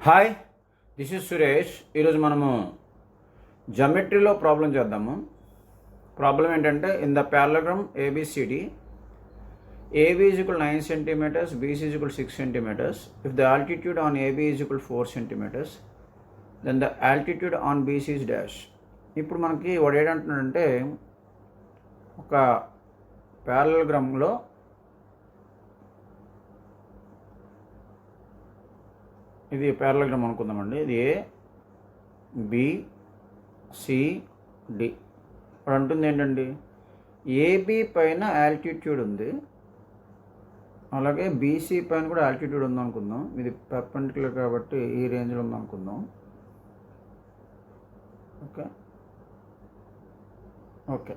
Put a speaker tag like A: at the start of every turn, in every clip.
A: Hi, this is Suresh. ఈరోజు మనము జామెట్రీలో ప్రాబ్లం చేద్దాము. ప్రాబ్లం ఏంటంటే in the parallelogram A B C D AB is equal 9 centimeters, BC is equal 6 centimeters. If the altitude on AB is equal 4 centimeters, then the altitude on BC is dash. ఇప్పుడు మనకి వాడు ఏంటంటున్నాడంటే ఒక ప్యారలగ్రామ్లో ఇది ప్యారలగ్రామ్ అనుకుందామండి. ఇది ఏ బి సి డి. వాడు అంటుంది ఏంటండి, AB పైన ఆల్టిట్యూడ్ ఉంది, అలాగే బీసీ పైన కూడా ఆల్టిట్యూడ్ ఉందనుకుందాం. ఇది పర్పెండిక్యులర్ కాబట్టి ఈ రేంజ్లో ఉందనుకుందాం. ఓకే ఓకే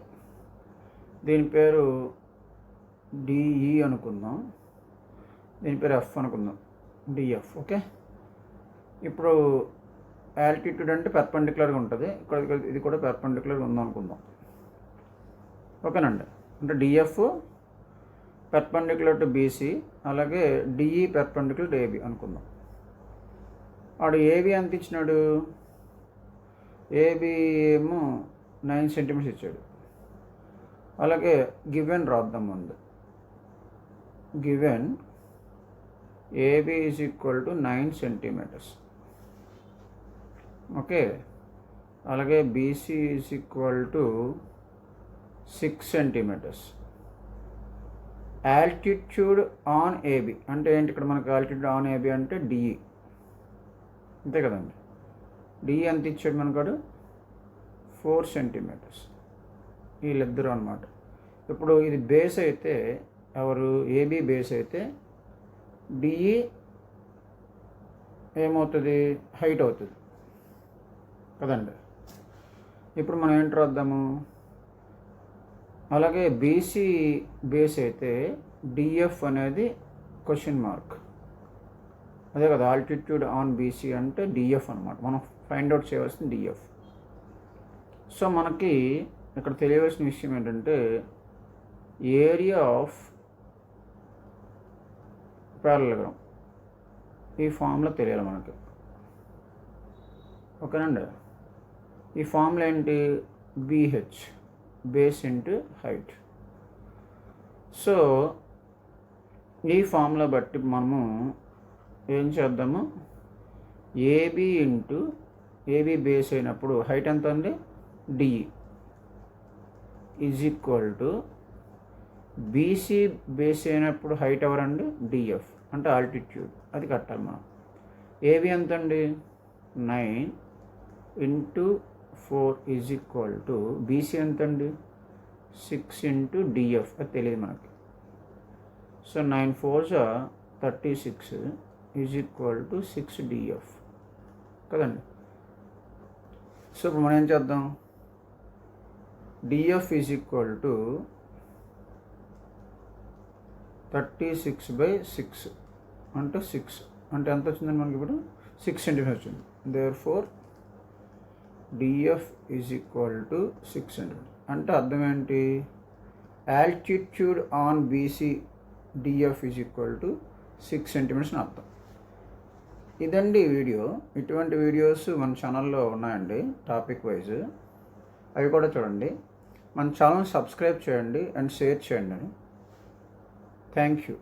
A: దీని పేరు డిఈ అనుకుందాం, దీని పేరు ఎఫ్ అనుకుందాం, డిఎఫ్. ఓకే, ఇప్పుడు ఆల్టిట్యూడ్ అంటే పర్పెండిక్యులర్గా ఉంటుంది, ఇక్కడ ఇది కూడా పర్పెండిక్యులర్గా ఉందనుకుందాం. ఓకేనండి, అంటే డిఎఫ్ పెర్పెండిక్యులర్ టు బీసీ, అలాగే డిఈ పెర్పెండిక్యులర్ టు ఏబి అనుకుందాం. వాడు ఏబి ఎంత ఇచ్చినాడు, ఏబి ఏమో 9 సెంటీమీటర్స్ ఇచ్చాడు. అలాగే గివెన్ రాద్దాం ముందు. Given AB is equal to 9 centimetres. Okay, అలాగే BC is equal to 6 centimetres. Altitude on AB అంటే ఏంటి, ఇక్కడ మనకు ఆల్టిట్యూడ్ ఆన్ ఏబి అంటే డిఈ, అంతే కదండి. డిఈ ఎంత ఇచ్చాడు మనకాడు, 4 సెంటీమీటర్స్. వీళ్ళిద్దరు అనమాట. ఇప్పుడు ఇది బేస్ అయితే, ఎవరు ఏబి బేస్ అయితే డిఈ ఏమవుతుంది, హైట్ అవుతుంది కదండి. ఇప్పుడు మనం ఏంటి రాద్దాము, అలాగే బీసీ బేస్ అయితే డిఎఫ్ అనేది క్వశ్చన్ మార్క్, అదే కదా. ఆల్టిట్యూడ్ ఆన్ బీసీ అంటే డిఎఫ్ అనమాట. మనం ఫైండ్ అవుట్ చేయవలసిన డిఎఫ్. సో మనకి ఇక్కడ తెలియవలసిన విషయం ఏంటంటే ఏరియా ఆఫ్ ప్యారలగ్రామ్ ఈ ఫామ్లో తెలియాలి మనకి. ఓకేనండి, ఈ ఫామ్లో ఏంటి, B H base into height. So ఈ ఫార్ములా బట్టి మనము ఏం చేద్దాము, ఏబి ఇంటూ ఏబి బేస్ అయినప్పుడు హైట్ ఎంత ఉంది, D E is equal to B C base అయినప్పుడు హైట్ ఎవరండి, డిఎఫ్ అంటే ఆల్టిట్యూడ్, అది కట్టాలి మనం. ఏబి ఎంత అండి, 9 into 4 is equal to B C ఎంత అండి, 6 ఇంటూ డిఎఫ్, అది తెలియదు మనకి. So 9 4s 36 is equal to 6 D F కదండి. సో ఇప్పుడు మనం ఏం చేద్దాం, డిఎఫ్ ఈజ్ ఈక్వల్ టు 36/6 అంటే 6 అంటే ఎంత వచ్చిందండి మనకి, ఇప్పుడు 6 సెంటీమీటర్స్ వచ్చింది. Therefore D F is equal to 6 centimetre. అంటే అర్థం ఏంటి, altitude on B C D F is equal to 6 centimetres అని అర్థం. ఇదండి వీడియో. ఇటువంటి వీడియోస్ మన ఛానల్లో ఉన్నాయండి టాపిక్ వైజ్, అవి కూడా చూడండి. మన ఛానల్ సబ్స్క్రైబ్ చేయండి అండ్ షేర్ చేయండి. Thank you.